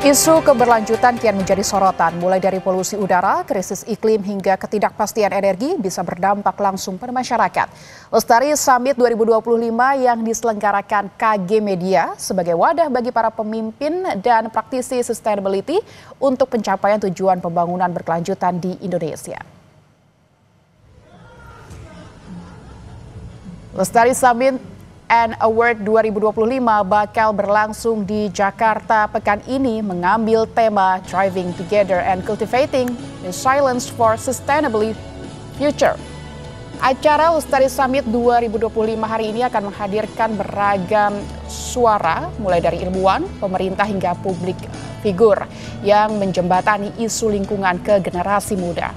Isu keberlanjutan kian menjadi sorotan, mulai dari polusi udara, krisis iklim hingga ketidakpastian energi bisa berdampak langsung pada masyarakat. Lestari Summit 2025 yang diselenggarakan KG Media sebagai wadah bagi para pemimpin dan praktisi sustainability untuk pencapaian tujuan pembangunan berkelanjutan di Indonesia. Lestari Summit and Award 2025 bakal berlangsung di Jakarta pekan ini mengambil tema Driving Together and Cultivating Resilience for Sustainable Future. Acara Lestari Summit 2025 hari ini akan menghadirkan beragam suara mulai dari ilmuwan, pemerintah hingga publik figur yang menjembatani isu lingkungan ke generasi muda.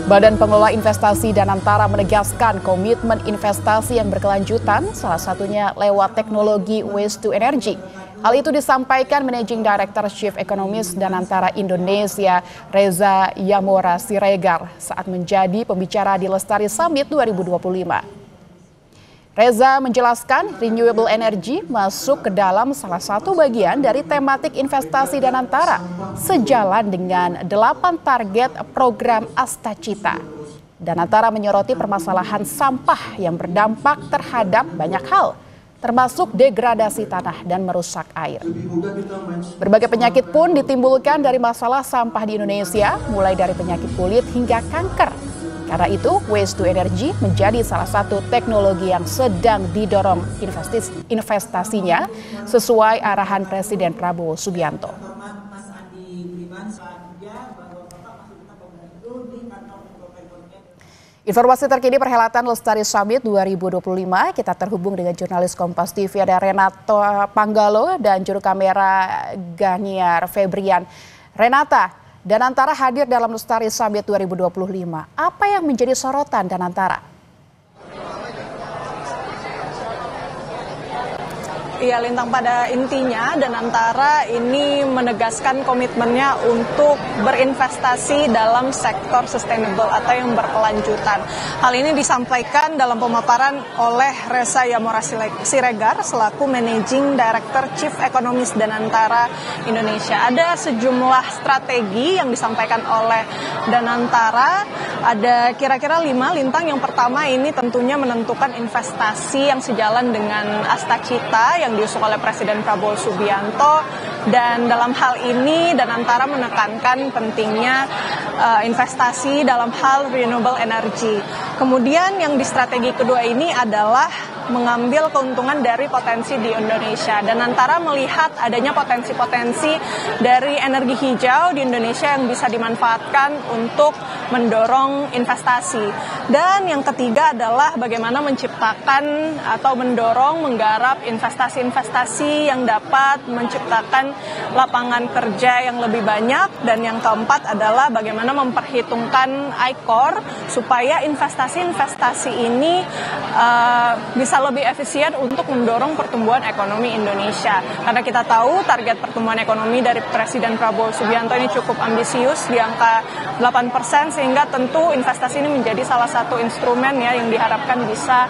Badan Pengelola Investasi Danantara menegaskan komitmen investasi yang berkelanjutan, salah satunya lewat teknologi waste to energy. Hal itu disampaikan Managing Director Chief Economist Danantara Indonesia, Reza Yamora Siregar, saat menjadi pembicara di Lestari Summit 2025. Reza menjelaskan renewable energy masuk ke dalam salah satu bagian dari tematik investasi Danantara sejalan dengan 8 target program Astacita. Danantara menyoroti permasalahan sampah yang berdampak terhadap banyak hal, termasuk degradasi tanah dan merusak air. Berbagai penyakit pun ditimbulkan dari masalah sampah di Indonesia, mulai dari penyakit kulit hingga kanker. Karena itu, waste to energy menjadi salah satu teknologi yang sedang didorong investasinya sesuai arahan Presiden Prabowo Subianto. Informasi terkini perhelatan Lestari Summit 2025, kita terhubung dengan jurnalis Kompas TV ada Renato Panggalo dan juru kamera Ganiar Febrian. Renata, Danantara hadir dalam Lestari Summit 2025. Apa yang menjadi sorotan Danantara? Iya Lintang, pada intinya Danantara ini menegaskan komitmennya untuk berinvestasi dalam sektor sustainable atau yang berkelanjutan. Hal ini disampaikan dalam pemaparan oleh Reza Yamora Siregar selaku Managing Director Chief Economist Danantara Indonesia. Ada sejumlah strategi yang disampaikan oleh Danantara, ada kira-kira 5 Lintang. Yang pertama ini tentunya menentukan investasi yang sejalan dengan Astacita yang diusung oleh Presiden Prabowo Subianto, dan dalam hal ini Danantara menekankan pentingnya investasi dalam hal renewable energy. Kemudian yang di strategi kedua ini adalah mengambil keuntungan dari potensi di Indonesia. Danantara melihat adanya potensi-potensi dari energi hijau di Indonesia yang bisa dimanfaatkan untuk mendorong investasi. Dan yang ketiga adalah bagaimana menciptakan atau mendorong menggarap investasi-investasi yang dapat menciptakan lapangan kerja yang lebih banyak. Dan yang keempat adalah bagaimana memperhitungkan ICOR supaya investasi-investasi ini bisa lebih efisien untuk mendorong pertumbuhan ekonomi Indonesia. Karena kita tahu target pertumbuhan ekonomi dari Presiden Prabowo Subianto ini cukup ambisius di angka 8%, sehingga tentu investasi ini menjadi salah satu instrumen ya yang diharapkan bisa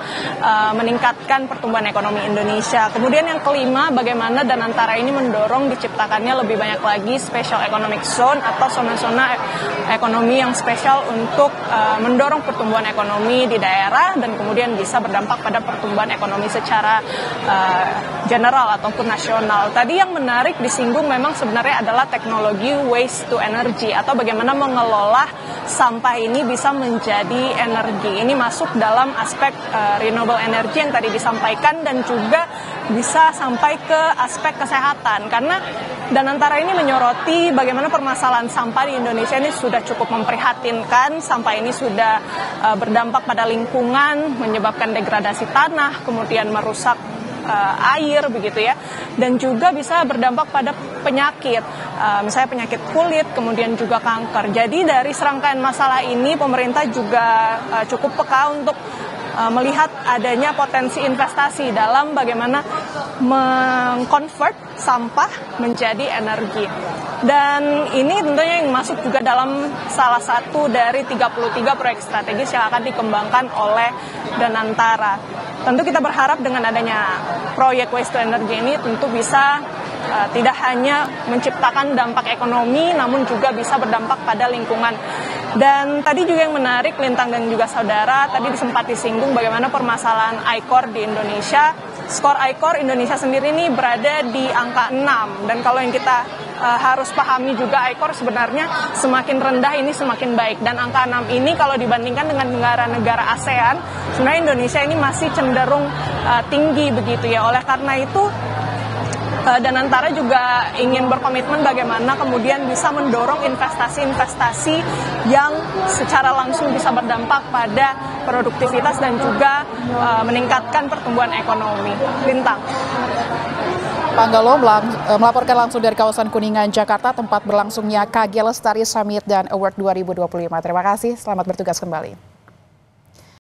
meningkatkan pertumbuhan ekonomi Indonesia. Kemudian yang kelima, bagaimana Danantara ini mendorong diciptakannya lebih banyak lagi special economic zone atau zona-zona ekonomi yang spesial untuk mendorong pertumbuhan ekonomi di daerah dan kemudian bisa berdampak pada pertumbuhan ekonomi secara general ataupun nasional. Tadi yang menarik disinggung memang sebenarnya adalah teknologi waste to energy atau bagaimana mengelola sampah ini bisa menjadi energi. Ini masuk dalam aspek renewable energy yang tadi disampaikan dan juga bisa sampai ke aspek kesehatan, karena Danantara ini menyoroti bagaimana permasalahan sampah di Indonesia ini sudah cukup memprihatinkan. Sampah ini sudah berdampak pada lingkungan, menyebabkan degradasi tanah, kemudian merusak air begitu ya, dan juga bisa berdampak pada penyakit, misalnya penyakit kulit, kemudian juga kanker. Jadi dari serangkaian masalah ini pemerintah juga cukup peka untuk melihat adanya potensi investasi dalam bagaimana mengkonvert sampah menjadi energi. Dan ini tentunya yang masuk juga dalam salah satu dari 33 proyek strategis yang akan dikembangkan oleh Danantara. Tentu kita berharap dengan adanya proyek waste to energy ini tentu bisa tidak hanya menciptakan dampak ekonomi, namun juga bisa berdampak pada lingkungan. Dan tadi juga yang menarik, Lintang dan juga saudara, tadi sempat disinggung bagaimana permasalahan I-Core di Indonesia. Skor I-Core Indonesia sendiri ini berada di angka 6. Dan kalau yang kita harus pahami juga, I-Core sebenarnya semakin rendah ini semakin baik. Dan angka 6 ini kalau dibandingkan dengan negara-negara ASEAN, sebenarnya Indonesia ini masih cenderung tinggi begitu ya. Oleh karena itu, Danantara juga ingin berkomitmen bagaimana kemudian bisa mendorong investasi-investasi yang secara langsung bisa berdampak pada produktivitas dan juga meningkatkan pertumbuhan ekonomi. Lintang. Panggalo melaporkan langsung dari kawasan Kuningan, Jakarta, tempat berlangsungnya KG Lestari Summit dan Award 2025. Terima kasih, selamat bertugas kembali.